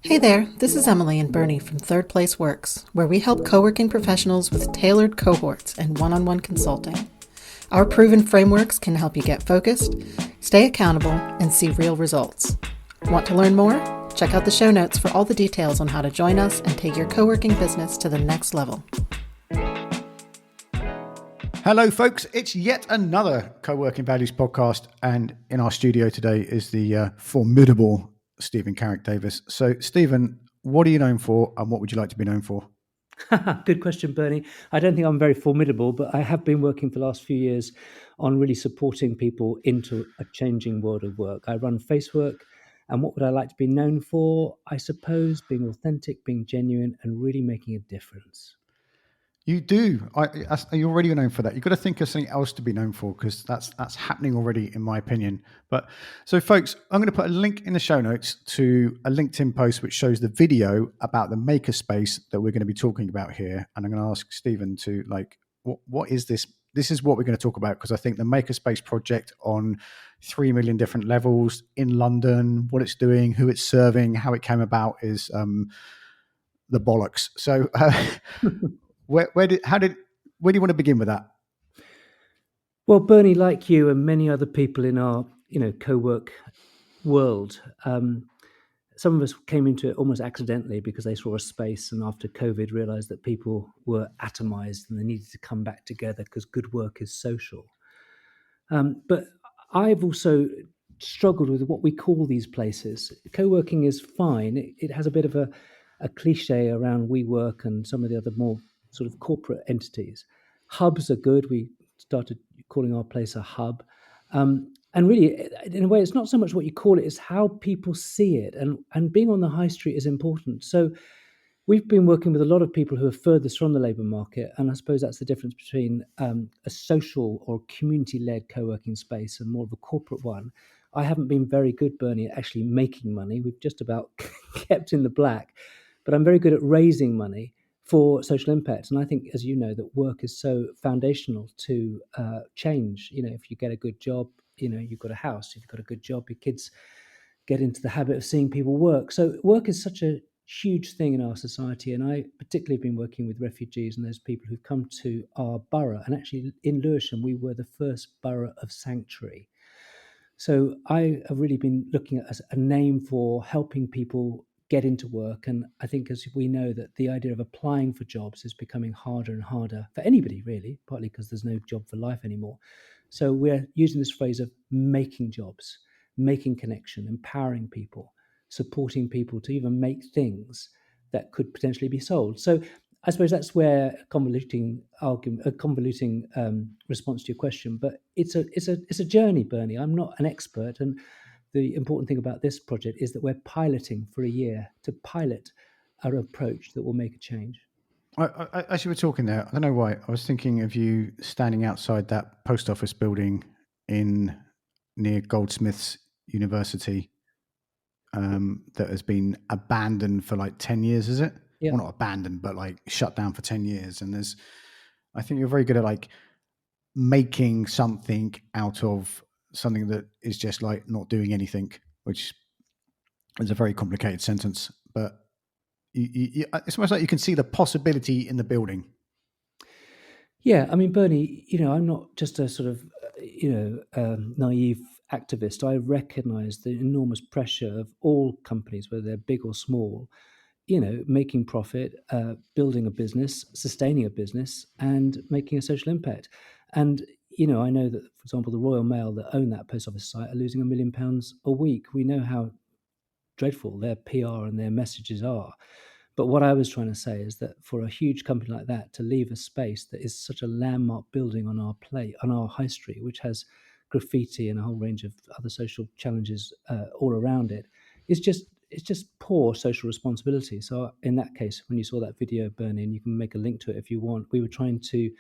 Hey there, this is Emily and Bernie from Third Place Works, where we help co-working professionals with tailored cohorts and one-on-one consulting. Our proven frameworks can help you get focused, stay accountable, and see real results. Want to learn more? Check out the show notes for all the details on how to join us and take your co-working business to the next level. Hello, folks. It's yet another Co-working Values podcast, and in our studio today is the formidable Stephen Carrick-Davis. So, Stephen, what are you known for, and what would you like to be known for? Good question, Bernie. I don't think I'm very formidable, but I have been working for the last few years on really supporting people into a changing world of work. I run FaceWork, and what would I like to be known for? I suppose being authentic, being genuine, and really making a difference. You do. You're already known for that. You've got to think of something else to be known for, because that's happening already, in my opinion. But so, folks, I'm going to put a link in the show notes to a LinkedIn post which shows the video about the Makerspace that we're going to be talking about here. And I'm going to ask Stephen to what is this? This is what we're going to talk about, because I think the Makerspace project on 3 million different levels in London, what it's doing, who it's serving, how it came about is the bollocks. So. Where do you want to begin with that? Well, Bernie, like you and many other people in our co-work world, some of us came into it almost accidentally because they saw a space, and after COVID realized that people were atomized and they needed to come back together because good work is social. But I've also struggled with what we call these places. Co-working is fine. It has a bit of a cliche around WeWork and some of the other more sort of corporate entities. Hubs are good. We started calling our place a hub. And really, in a way, it's not so much what you call it, it's how people see it. And being on the high street is important. So we've been working with a lot of people who are furthest from the labour market. And I suppose that's the difference between a social or community-led co-working space and more of a corporate one. I haven't been very good, Bernie, at actually making money. We've just about kept in the black. But I'm very good at raising money for social impact. And I think, as you know, that work is so foundational to change. If you get a good job, you've got a house. If you've got a good job, your kids get into the habit of seeing people work. So work is such a huge thing in our society. And I particularly have been working with refugees and those people who've come to our borough. And actually in Lewisham, we were the first borough of sanctuary. So I have really been looking at a name for helping people get into work. And I think, as we know, that the idea of applying for jobs is becoming harder and harder for anybody, really, partly because there's no job for life anymore. So we're using this phrase of making jobs, making connection, empowering people, supporting people to even make things that could potentially be sold. So I suppose that's where a convoluting response to your question, but it's a journey, Bernie. I'm not an expert, and the important thing about this project is that we're piloting for a year to pilot our approach that will make a change. As you were talking there, I don't know why, I was thinking of you standing outside that post office building near Goldsmiths University that has been abandoned for like 10 years, is it? Yeah. Well, not abandoned, but like shut down for 10 years. And I think you're very good at like making something out of something that is just like not doing anything, which is a very complicated sentence, but it's almost like you can see the possibility in the building. Yeah, I mean, Bernie, I'm not just a sort of, naive activist. I recognize the enormous pressure of all companies, whether they're big or small, making profit, building a business, sustaining a business, and making a social impact. And, I know that, for example, the Royal Mail that own that post office site are losing £1 million a week. We know how dreadful their PR and their messages are. But what I was trying to say is that for a huge company like that to leave a space that is such a landmark building on our high street, which has graffiti and a whole range of other social challenges all around it, it's just poor social responsibility. So in that case, when you saw that video, Bernie, and you can make a link to it if you want, we were trying to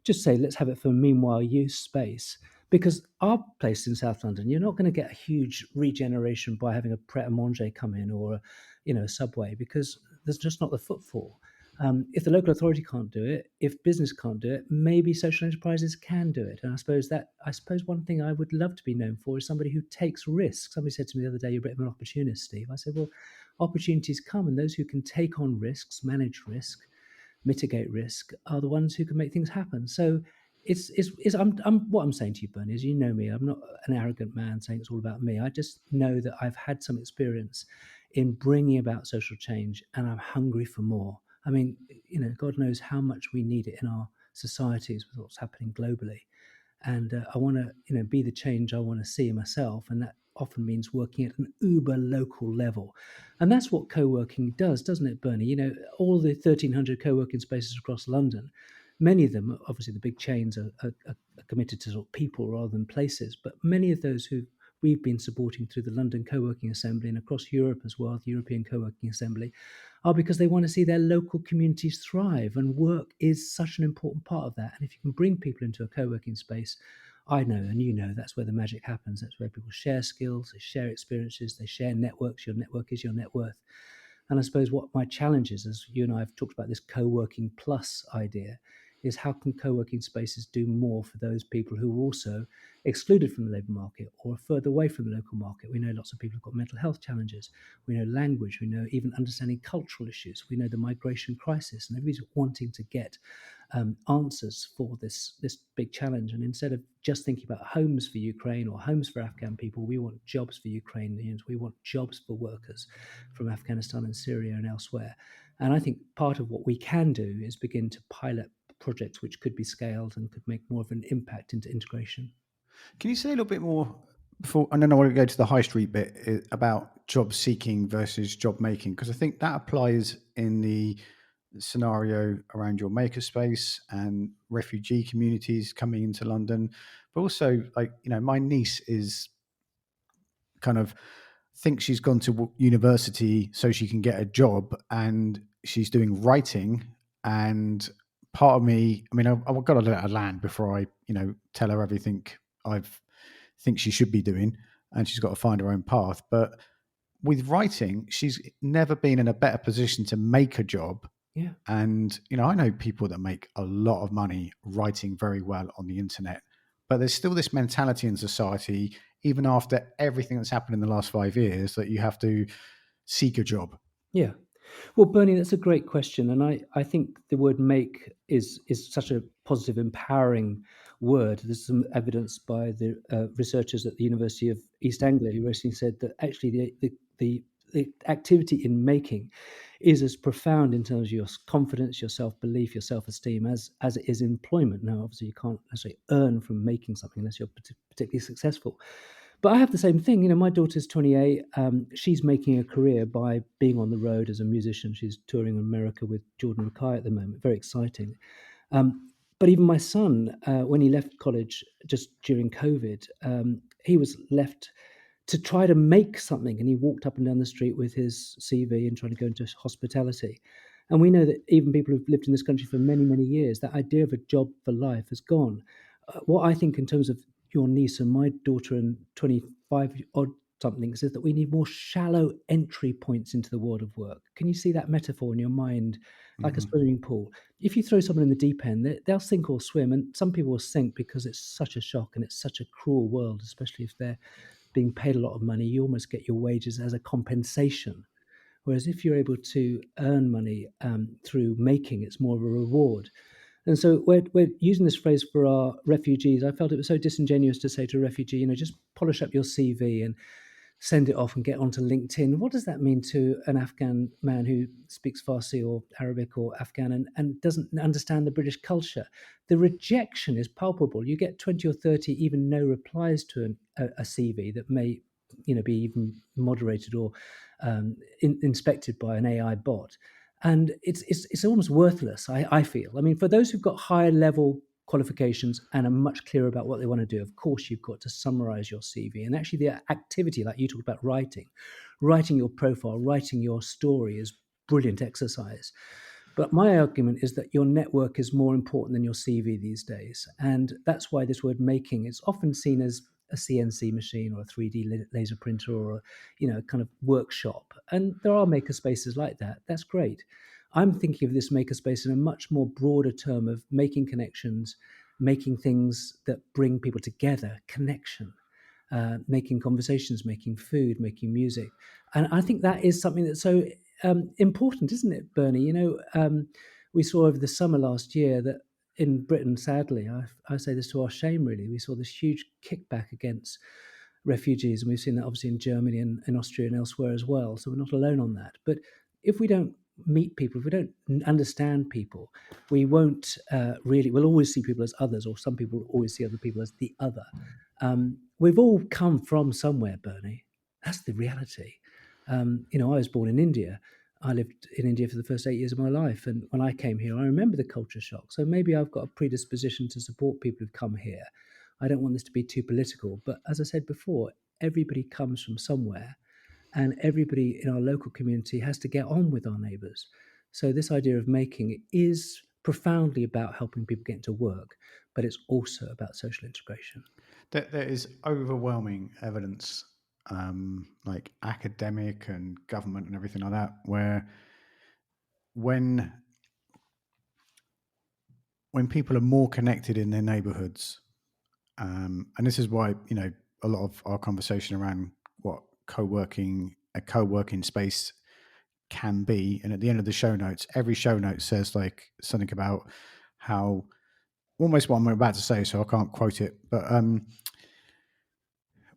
just say, let's have it for meanwhile use space. Because our place in South London, you're not going to get a huge regeneration by having a Pret a Manger come in or a Subway, because there's just not the footfall. If the local authority can't do it, if business can't do it, maybe social enterprises can do it. And I suppose one thing I would love to be known for is somebody who takes risks. Somebody said to me the other day, "You're a bit of an opportunist, Steve." I said, "Well, opportunities come, and those who can take on risks, manage risk, mitigate risk, are the ones who can make things happen." So what I'm saying to you, Bernie, is, you know me, I'm not an arrogant man saying it's all about me. I just know that I've had some experience in bringing about social change, and I'm hungry for more. I mean, God knows how much we need it in our societies with what's happening globally. And I want to, be the change I want to see in myself, and that often means working at an uber local level. And that's what co-working does, doesn't it, Bernie? All the 1,300 co-working spaces across London, many of them, obviously the big chains are committed to sort of people rather than places, but many of those who we've been supporting through the London Co-working Assembly and across Europe as well, the European Co-working Assembly, are because they want to see their local communities thrive, and work is such an important part of that. And if you can bring people into a co-working space, I know, and that's where the magic happens. That's where people share skills, they share experiences, they share networks. Your network is your net worth. And I suppose what my challenge is, as you and I have talked about this co-working plus idea, is how can co-working spaces do more for those people who are also excluded from the labour market or further away from the local market. We know lots of people have got mental health challenges. We know language. We know even understanding cultural issues. We know the migration crisis, and everybody's wanting to get answers for this big challenge. And instead of just thinking about homes for Ukraine or homes for Afghan people, we want jobs for Ukrainians. We want jobs for workers from Afghanistan and Syria and elsewhere. And I think part of what we can do is begin to pilot projects which could be scaled and could make more of an impact into integration. Can you say a little bit more before, and then I want to go to the high street bit, about job seeking versus job making? Because I think that applies in the scenario around your makerspace and refugee communities coming into London, but also, like, my niece is kind of thinks she's gone to university so she can get a job, and she's doing writing. And part of me, I mean, I've got to let her land before I, tell her everything I think she should be doing, and she's got to find her own path. But with writing, she's never been in a better position to make a job. Yeah. And, I know people that make a lot of money writing very well on the internet, but there's still this mentality in society, even after everything that's happened in the last 5 years, that you have to seek a job. Yeah. Well, Bernie, that's a great question. And I think the word make is such a positive, empowering word. There's some evidence by the researchers at the University of East Anglia who recently said that actually the activity in making is as profound in terms of your confidence, your self-belief, your self-esteem as it is employment. Now, obviously, you can't necessarily earn from making something unless you're particularly successful. But I have the same thing. My daughter's 28. She's making a career by being on the road as a musician. She's touring America with Jordan Rakei at the moment. Very exciting. But even my son, when he left college just during COVID, he was left to try to make something. And he walked up and down the street with his CV and trying to go into hospitality. And we know that even people who've lived in this country for many, many years, that idea of a job for life has gone. What I think in terms of your niece and my daughter and 25 odd something says that we need more shallow entry points into the world of work. Can you see that metaphor in your mind, like a swimming pool? If you throw someone in the deep end, they'll sink or swim, and some people will sink because it's such a shock and it's such a cruel world, especially if they're being paid a lot of money. You almost get your wages as a compensation. Whereas if you're able to earn money through making, it's more of a reward. And so we're using this phrase for our refugees. I felt it was so disingenuous to say to a refugee, just polish up your CV and send it off and get onto LinkedIn. What does that mean to an Afghan man who speaks Farsi or Arabic or Afghan and doesn't understand the British culture? The rejection is palpable. You get 20 or 30 even no replies to a CV that may be even moderated or inspected by an AI bot. And it's almost worthless, I feel. I mean, for those who've got higher level qualifications and are much clearer about what they want to do, of course, you've got to summarize your CV. And actually, the activity, like you talked about writing your profile, writing your story is brilliant exercise. But my argument is that your network is more important than your CV these days. And that's why this word making is often seen as a CNC machine or a 3D laser printer or a kind of workshop. And there are maker spaces like that. That's great. I'm thinking of this makerspace in a much more broader term of making connections, making things that bring people together, connection, making conversations, making food, making music. And I think that is something that's so important, isn't it, Bernie? We saw over the summer last year that in Britain, sadly, I say this to our shame, really, we saw this huge kickback against refugees. And we've seen that obviously in Germany and Austria and elsewhere as well. So we're not alone on that. But if we don't meet people, if we don't understand people, we won't we'll always see people as others, or some people always see other people as the other. We've all come from somewhere, Bernie. That's the reality. I was born in India. I lived in India for the first 8 years of my life. And when I came here, I remember the culture shock. So maybe I've got a predisposition to support people who've come here. I don't want this to be too political. But as I said before, everybody comes from somewhere. And everybody in our local community has to get on with our neighbours. So this idea of making is profoundly about helping people get into work, but it's also about social integration. There is overwhelming evidence, like academic and government and everything like that, where when people are more connected in their neighborhoods, and this is why, a lot of our conversation around what a co-working space can be. And at the end of the show notes, every show note says like something about how, almost what I'm about to say, so I can't quote it, but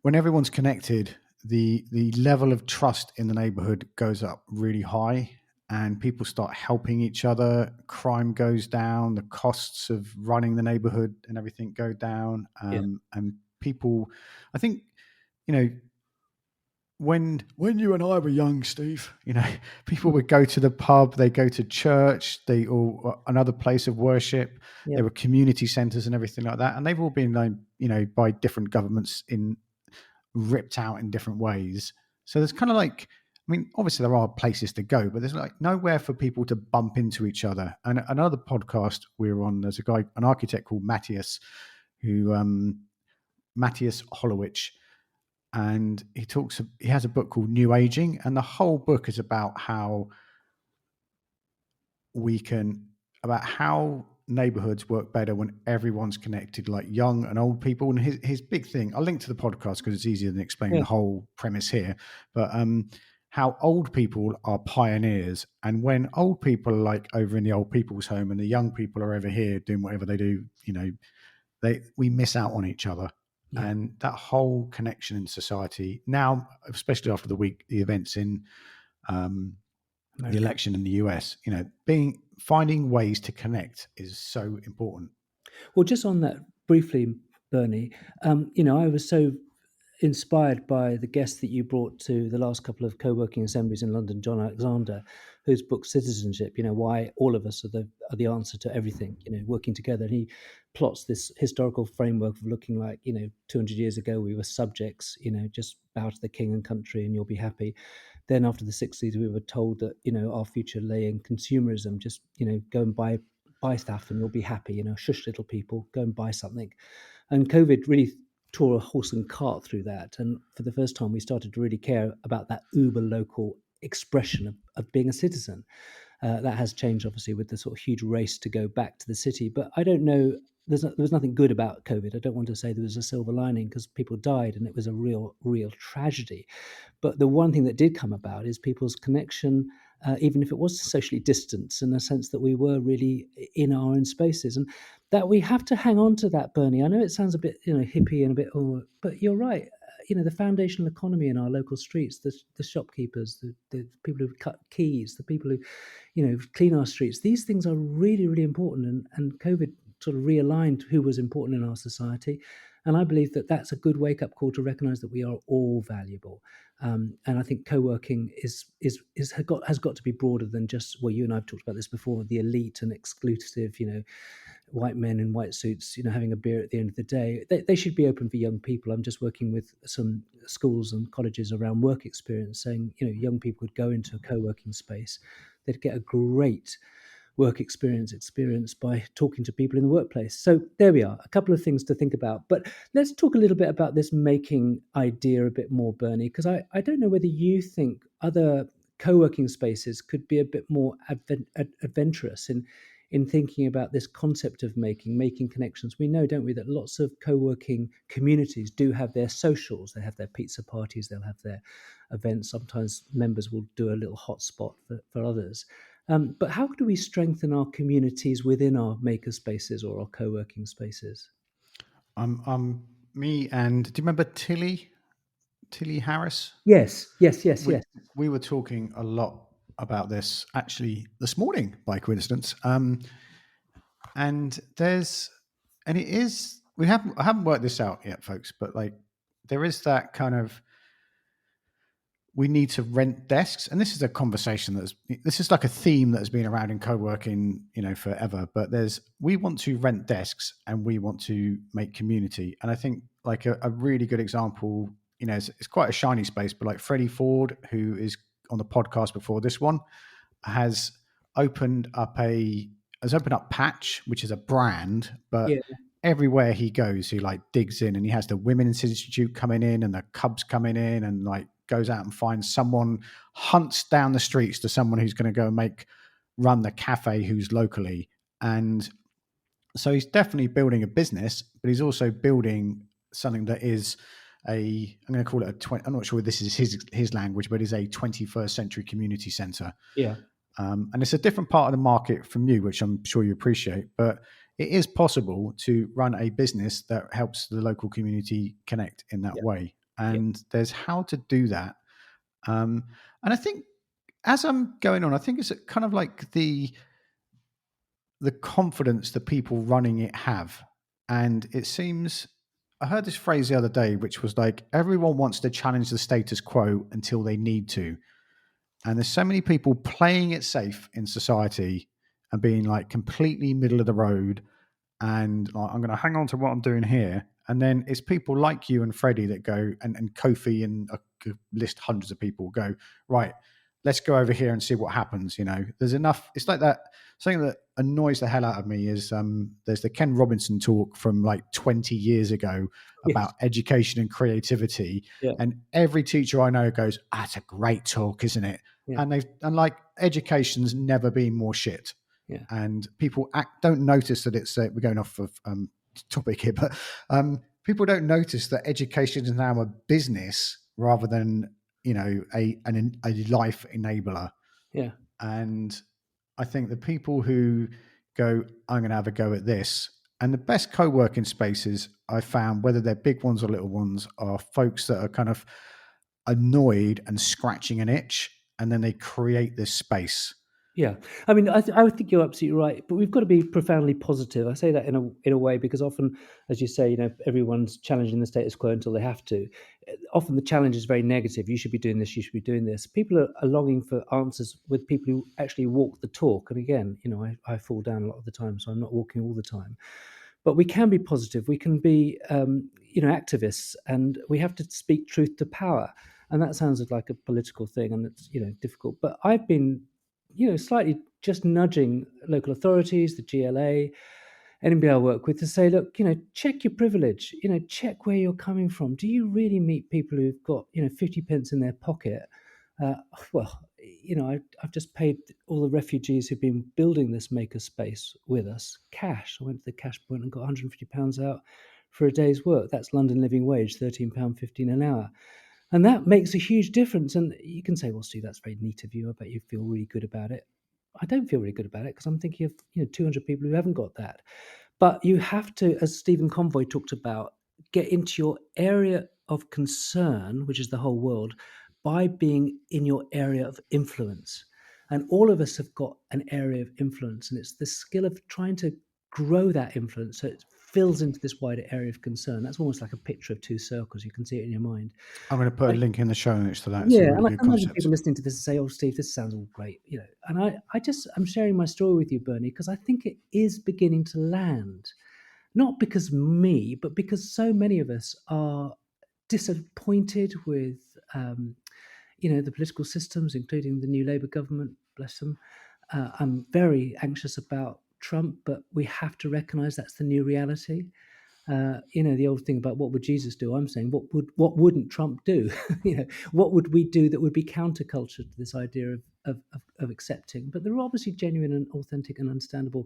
when everyone's connected, the level of trust in the neighborhood goes up really high, and people start helping each other. Crime goes down, the costs of running the neighborhood and everything go down. And people, I think, when you and I were young, Steve, people would go to the pub, they go to church, or another place of worship. Yep. There were community centers and everything like that, and they've all been, by different governments ripped out in different ways. So there's kind of like, obviously there are places to go, but there's like nowhere for people to bump into each other. And another podcast we were on, there's a guy, an architect called Matthias Holowich, and he has a book called New Aging, and the whole book is about how neighborhoods work better when everyone's connected, like young and old people. And his big thing, I'll link to the podcast because it's easier than explaining the whole premise here, but how old people are pioneers, and when old people are like over in the old people's home and the young people are over here doing whatever they do, we miss out on each other. Yeah. And that whole connection in society now, especially after the events in the election in the US, finding ways to connect is so important. Well, just on that briefly, Bernie, I was so inspired by the guest that you brought to the last couple of co-working assemblies in London, John Alexander, whose book Citizenship, why all of us are the answer to everything, working together. And he plots this historical framework of looking like, 200 years ago we were subjects, just bow to the king and country and you'll be happy. Then after the 60s, we were told that, our future lay in consumerism, just, go and buy stuff and you'll be happy, shush little people, go and buy something. And COVID really tore a horse and cart through that. And for the first time, we started to really care about that uber local expression of being a citizen. That has changed, obviously, with the sort of huge race to go back to the city. But I don't know, there was nothing good about COVID. I don't want to say there was a silver lining because people died and it was a real tragedy. But the one thing that did come about is people's connection, even if it was socially distanced, in the sense that we were really in our own spaces. And that we have to hang on to that, Bernie. I know it sounds a bit, hippie and a bit, but you're right. The foundational economy in our local streets, the shopkeepers, the people who cut keys, the people who, clean our streets. These things are really, really important. And COVID sort of realigned who was important in our society. And I believe that that's a good wake-up call to recognise that we are all valuable. And I think co-working has got to be broader than just, well, you and I have talked about this before, the elite and exclusive, white men in white suits, having a beer at the end of the day. They should be open for young people. I'm just working with some schools and colleges around work experience, saying, young people would go into a co-working space. They'd get a great work experience by talking to people in the workplace. So there we are, a couple of things to think about. But let's talk a little bit about this making idea a bit more, Bernie, because I don't know whether you think other co-working spaces could be a bit more adventurous in thinking about this concept of making connections. We know, don't we, that lots of co-working communities do have their socials. They have their pizza parties, they'll have their events. Sometimes members will do a little hotspot for others. But how do we strengthen our communities within our makerspaces or our co-working spaces? Me and do you remember Tilly Harris? Yes. We were talking a lot about this actually this morning by coincidence. And it is, I haven't worked this out yet, folks, but like there is that kind of, we need to rent desks. And this is a conversation this is like a theme that has been around in co-working, forever, but we want to rent desks and we want to make community. And I think like a really good example, it's quite a shiny space, but like Freddie Ford, who is on the podcast before this one, has opened up Patch, which is a brand, but everywhere he goes, he like digs in, and he has the Women's Institute coming in and the Cubs coming in, and like goes out and finds someone, hunts down the streets to someone who's going to go and run the cafe who's locally. And so he's definitely building a business, but he's also building something that is I'm going to call it I'm not sure this is his language, but is a 21st century community center. Yeah. And it's a different part of the market from you, which I'm sure you appreciate, but it is possible to run a business that helps the local community connect in that way. And there's how to do that. And I think as I'm going on, I think it's kind of like the confidence that people running it have. And it seems, I heard this phrase the other day, which was like, everyone wants to challenge the status quo until they need to. And there's so many people playing it safe in society and being like completely middle of the road. And like, I'm going to hang on to what I'm doing here. And then it's people like you and Freddie that go, and Kofi, and I could list hundreds of people, go, right, let's go over here and see what happens. There's enough. It's like that. Something that annoys the hell out of me is there's the Ken Robinson talk from like 20 years ago about education and creativity. Yeah. And every teacher I know goes, that's a great talk, isn't it? Yeah. And like education's never been more shit. Yeah. And people don't notice that it's, we're going off of topic here, but people don't notice that education is now a business rather than, a life enabler. Yeah. And I think the people who go, I'm going to have a go at this, and the best co-working spaces I found, whether they're big ones or little ones, are folks that are kind of annoyed and scratching an itch, and then they create this space. Yeah, I mean, I think you're absolutely right, but we've got to be profoundly positive. I say that in a way because often, as you say, everyone's challenging the status quo until they have to. Often the challenge is very negative. You should be doing this. You should be doing this. People are longing for answers with people who actually walk the talk. And again, I fall down a lot of the time, so I'm not walking all the time. But we can be positive. We can be, activists, and we have to speak truth to power. And that sounds like a political thing, and it's difficult. But I've been slightly just nudging local authorities, the GLA, anybody I work with, to say, look, check your privilege, check where you're coming from. Do you really meet people who've got, 50 pence in their pocket? I've just paid all the refugees who've been building this makerspace with us cash. I went to the cash point and got £150 out for a day's work. That's London living wage, £13.15 an hour. And that makes a huge difference. And you can say, well, Steve, that's very neat of you. I bet you feel really good about it. I don't feel really good about it because I'm thinking of 200 people who haven't got that. But you have to, as Stephen Convoy talked about, get into your area of concern, which is the whole world, by being in your area of influence. And all of us have got an area of influence. And it's the skill of trying to grow that influence so it fills into this wider area of concern. That's almost like a picture of two circles. You can see it in your mind. I'm going to put a link in the show notes to that. Yeah, really, and I can imagine people listening to this and say, "Oh, Steve, this sounds all great," And I'm sharing my story with you, Bernie, because I think it is beginning to land, not because me, but because so many of us are disappointed with, the political systems, including the new Labour government. Bless them. I'm very anxious about Trump, but we have to recognise that's the new reality. The old thing about what would Jesus do? I'm saying what wouldn't Trump do? What would we do that would be counterculture to this idea of accepting? But there are obviously genuine and authentic and understandable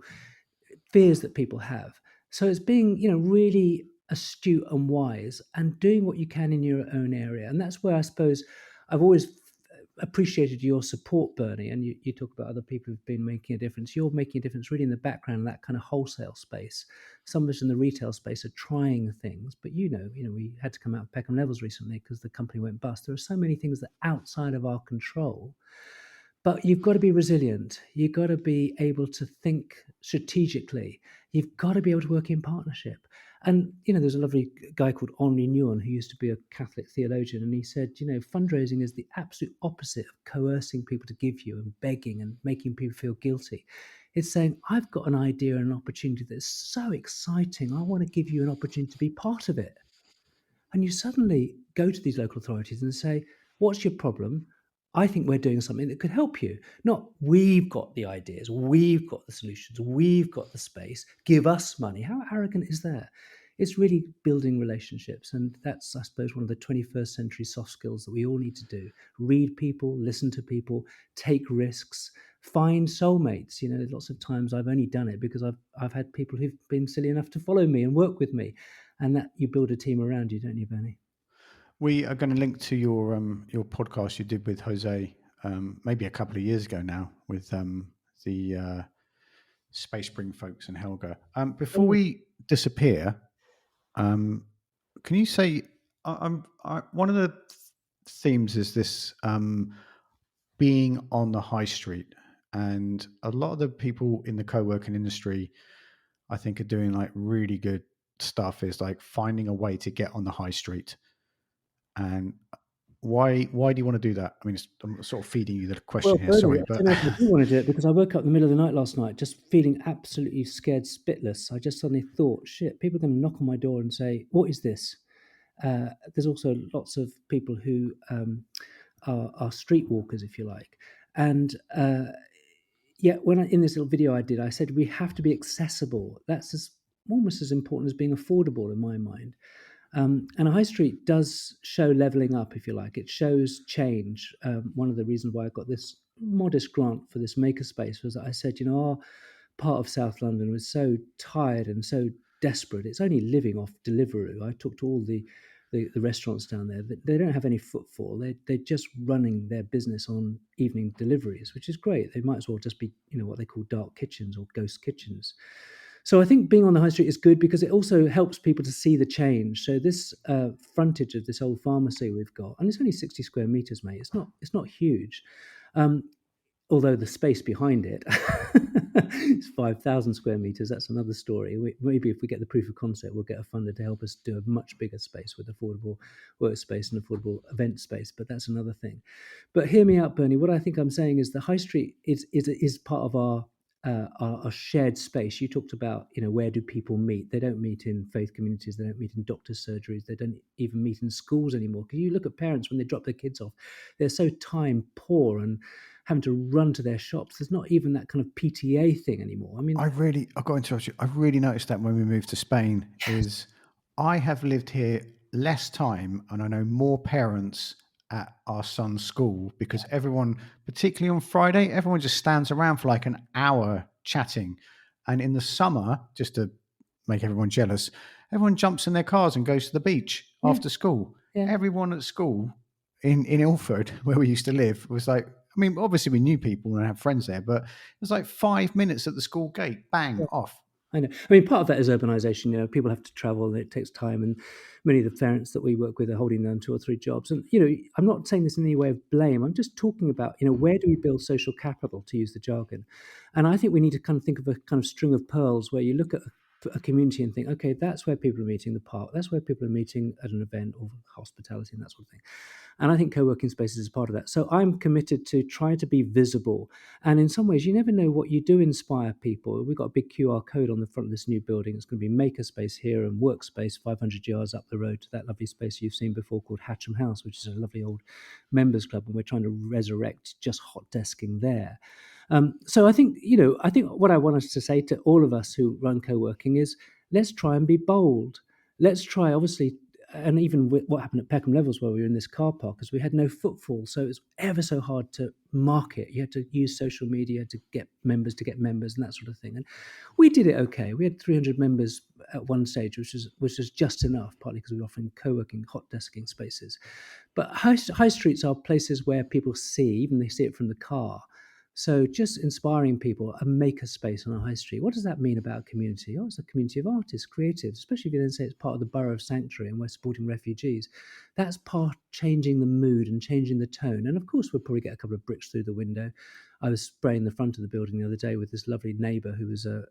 fears that people have. So it's being, really astute and wise and doing what you can in your own area. And that's where I suppose I've always appreciated your support, Bernie. And you talk about other people who've been making a difference. You're making a difference really in the background, in that kind of wholesale space. Some of us in the retail space are trying things, but we had to come out of Peckham Levels recently because the company went bust. There are so many things that are outside of our control. But you've got to be resilient. You've got to be able to think strategically. You've got to be able to work in partnership. And, there's a lovely guy called Henri Nouwen who used to be a Catholic theologian. And he said, fundraising is the absolute opposite of coercing people to give you and begging and making people feel guilty. It's saying, I've got an idea and an opportunity that's so exciting. I want to give you an opportunity to be part of it. And you suddenly go to these local authorities and say, what's your problem? I think we're doing something that could help you. Not we've got the ideas, we've got the solutions, we've got the space, give us money. How arrogant is that? It's really building relationships. And that's, I suppose, one of the 21st century soft skills that we all need to do. Read people, listen to people, take risks, find soulmates. Lots of times I've only done it because I've had people who've been silly enough to follow me and work with me. And that you build a team around you, don't you, Bernie? We are going to link to your podcast you did with Jose maybe a couple of years ago now with the Space Spring folks and Helga. Before we disappear, can you say one of the themes is this being on the high street, and a lot of the people in the co-working industry, I think, are doing like really good stuff. Is like finding a way to get on the high street. And why do you want to do that? I mean, I'm sort of feeding you the question here. Bernie, Sorry, but I don't know if I do want to do it because I woke up in the middle of the night last night just feeling absolutely scared spitless. I just suddenly thought, shit, people are going to knock on my door and say, what is this? There's also lots of people who are streetwalkers, if you like. And in this little video I did, I said we have to be accessible. That's almost as important as being affordable in my mind. And a high street does show levelling up, if you like. It shows change. One of the reasons why I got this modest grant for this Makerspace was that I said, our part of South London was so tired and so desperate. It's only living off Deliveroo. I talked to all the restaurants down there. They don't have any footfall. They're just running their business on evening deliveries, which is great. They might as well just be, what they call dark kitchens or ghost kitchens. So I think being on the high street is good because it also helps people to see the change. So this frontage of this old pharmacy we've got, and it's only 60 square meters, mate. It's not huge, although the space behind it is 5,000 square meters. That's another story. Maybe if we get the proof of concept, we'll get a funder to help us do a much bigger space with affordable workspace and affordable event space. But that's another thing. But hear me out, Bernie. What I think I'm saying is the high street is part of our shared space. You talked about, where do people meet? They don't meet in faith communities. They don't meet in doctors' surgeries. They don't even meet in schools anymore. Because you look at parents when they drop their kids off, they're so time poor and having to run to their shops. There's not even that kind of PTA thing anymore. I mean, I've got to interrupt you. I really noticed that when we moved to Spain is I have lived here less time and I know more parents at our son's school because everyone, particularly on Friday, everyone just stands around for like an hour chatting. And in the summer, just to make everyone jealous, everyone jumps in their cars and goes to the beach after school. Yeah. Everyone at school in Ilford, where we used to live, was like, I mean, obviously we knew people and had friends there, but it was like 5 minutes at the school gate, bang, off. I know. I mean, part of that is urbanization. People have to travel and it takes time. And many of the parents that we work with are holding down 2 or 3 jobs. And, I'm not saying this in any way of blame. I'm just talking about, where do we build social capital, to use the jargon? And I think we need to kind of think of a kind of string of pearls where you look at a community and think, okay, that's where people are meeting, the park. That's where people are meeting at an event or hospitality and that sort of thing. And I think co-working spaces is part of that. So I'm committed to try to be visible. And in some ways, you never know what you do inspire people. We've got a big QR code on the front of this new building. It's going to be Makerspace here and Workspace 500 yards up the road to that lovely space you've seen before called Hatcham House, which is a lovely old members club. And we're trying to resurrect just hot desking there. So I think what I want us to say to all of us who run co-working is let's try and be bold. let's try, obviously, and even with what happened at Peckham Levels where we were in this car park, is we had no footfall. So it was ever so hard to market. You had to use social media to get members and that sort of thing. And we did it okay. We had 300 members at one stage, which was just enough, partly because we were offering co-working, hot desking spaces. But high streets are places where people see, even they see it from the car. So just inspiring people, a makerspace on a high street. What does that mean about a community? Oh, it's a community of artists, creatives, especially if you then say it's part of the borough of Sanctuary and we're supporting refugees. That's part changing the mood and changing the tone. And of course, we'll probably get a couple of bricks through the window. I was spraying the front of the building the other day with this lovely neighbour who was who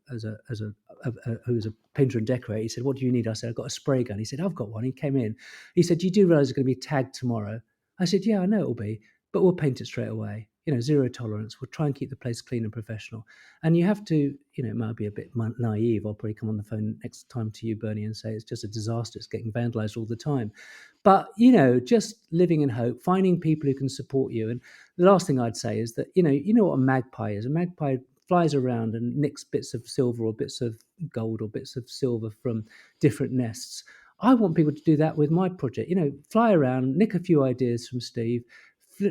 was a painter and decorator. He said, "What do you need?" I said, "I've got a spray gun." He said, "I've got one." He came in. He said, "You do realise it's going to be tagged tomorrow?" I said, "Yeah, I know it'll be, but we'll paint it straight away. Zero tolerance. We'll try and keep the place clean and professional." And you have to, it might be a bit naive. I'll probably come on the phone next time to you, Bernie, and say it's just a disaster. It's getting vandalized all the time. But, just living in hope, finding people who can support you. And the last thing I'd say is that, you know what a magpie is. A magpie flies around and nicks bits of silver or bits of gold or bits of silver from different nests. I want people to do that with my project. Fly around, nick a few ideas from Steve,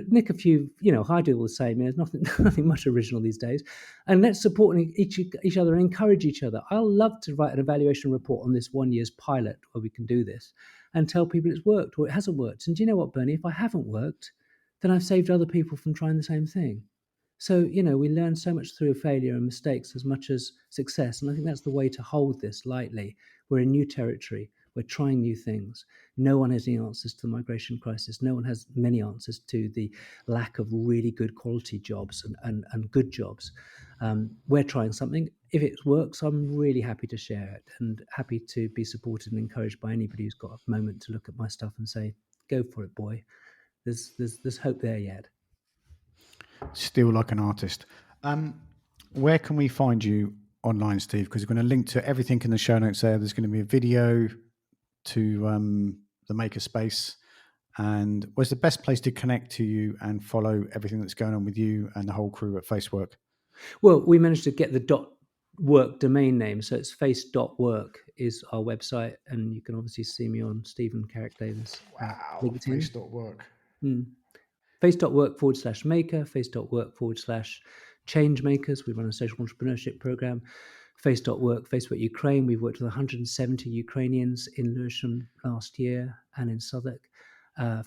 nick a few, I do all the same. There's nothing much original these days. And let's support each other and encourage each other. I'll love to write an evaluation report on this 1 year's pilot where we can do this and tell people it's worked or it hasn't worked. And do you know what, Bernie? If I haven't worked, then I've saved other people from trying the same thing. So, we learn so much through failure and mistakes as much as success. And I think that's the way to hold this lightly. We're in new territory. We're trying new things. No one has any answers to the migration crisis. No one has many answers to the lack of really good quality jobs and good jobs. We're trying something. If it works, I'm really happy to share it and happy to be supported and encouraged by anybody who's got a moment to look at my stuff and say, "Go for it, boy. There's hope there yet." Still like an artist. Where can we find you online, Steve? Because we're going to link to everything in the show notes there. There's going to be a video to the Makerspace. And where's the best place to connect to you and follow everything that's going on with you and the whole crew at FaceWork? Well, we managed to get the .work domain name, so it's face.work is our website, and you can obviously see me on Stephen Carrick-Davis. Wow, LinkedIn. face.work. Face.work/maker, face.work/change makers. We run a social entrepreneurship program. Face.work, FaceWork Ukraine. We've worked with 170 Ukrainians in Lewisham last year and in Southwark.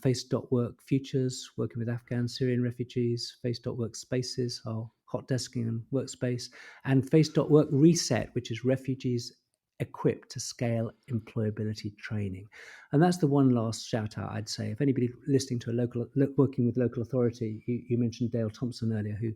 Face.work Futures, working with Afghan, Syrian refugees. Face.work Spaces, our hot desking and workspace. And Face.work Reset, which is refugees equipped to scale employability training. And that's the one last shout out I'd say. If anybody listening to working with local authority, you mentioned Dale Thompson earlier, who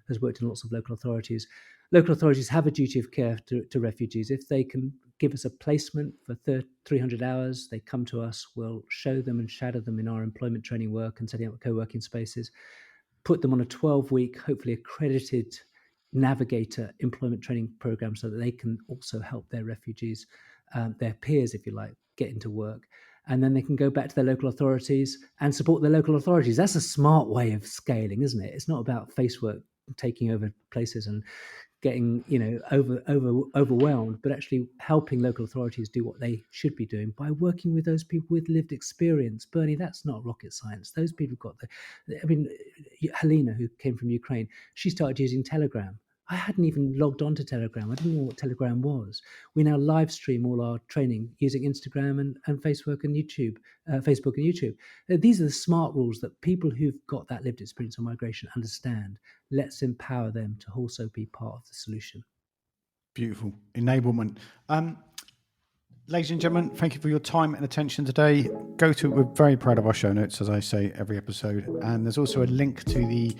has worked in lots of local authorities. Local authorities have a duty of care to refugees. If they can give us a placement for 300 hours, they come to us, we'll show them and shadow them in our employment training work and setting up co-working spaces, put them on a 12-week, hopefully accredited navigator employment training program so that they can also help their refugees, their peers, if you like, get into work. And then they can go back to their local authorities and support their local authorities. That's a smart way of scaling, isn't it? It's not about FaceWork taking over places and getting, overwhelmed, but actually helping local authorities do what they should be doing by working with those people with lived experience. Bernie, that's not rocket science. Those people got Helena, who came from Ukraine, she started using Telegram. I hadn't even logged on to Telegram. I didn't know what Telegram was. We now live stream all our training using Instagram and Facebook and YouTube. These are the smart rules that people who've got that lived experience on migration understand. Let's empower them to also be part of the solution. Beautiful. Enablement. Ladies and gentlemen, thank you for your time and attention today. We're very proud of our show notes, as I say every episode. And there's also a link to the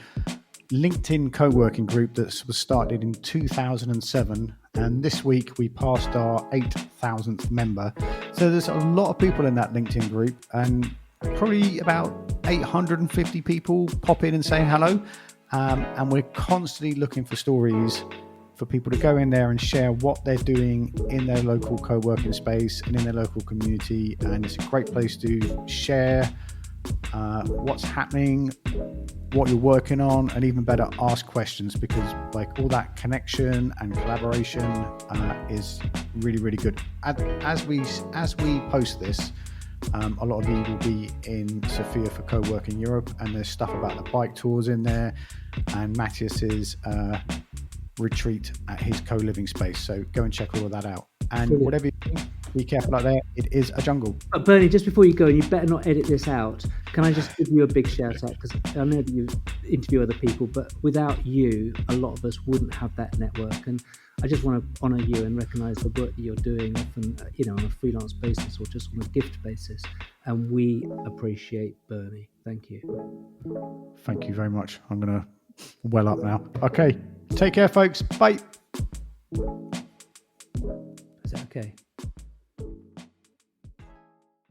LinkedIn co-working group that was started in 2007, and this week we passed our 8,000th member. So there's a lot of people in that LinkedIn group, and probably about 850 people pop in and say hello. And we're constantly looking for stories for people to go in there and share what they're doing in their local co-working space and in their local community. And it's a great place to share what's happening, what you're working on, and even better, ask questions, because like all that connection and collaboration is really, really good. As we post this, a lot of you will be in Sofia for Co-working Europe, and there's stuff about the bike tours in there, and Matthias's retreat at his co-living space. So go and check all of that out. And Brilliant. whatever you do, be careful out there. It is a jungle. But Bernie, just before you go, and you better not edit this out, can I just give you a big shout out? Because I know that you interview other people, but without you, a lot of us wouldn't have that network. And I just want to honour you and recognise the work that you're doing, often, on a freelance basis or just on a gift basis. And we appreciate Bernie. Thank you. Thank you very much. I'm going to well up now. Okay. Take care, folks. Bye. Is that okay?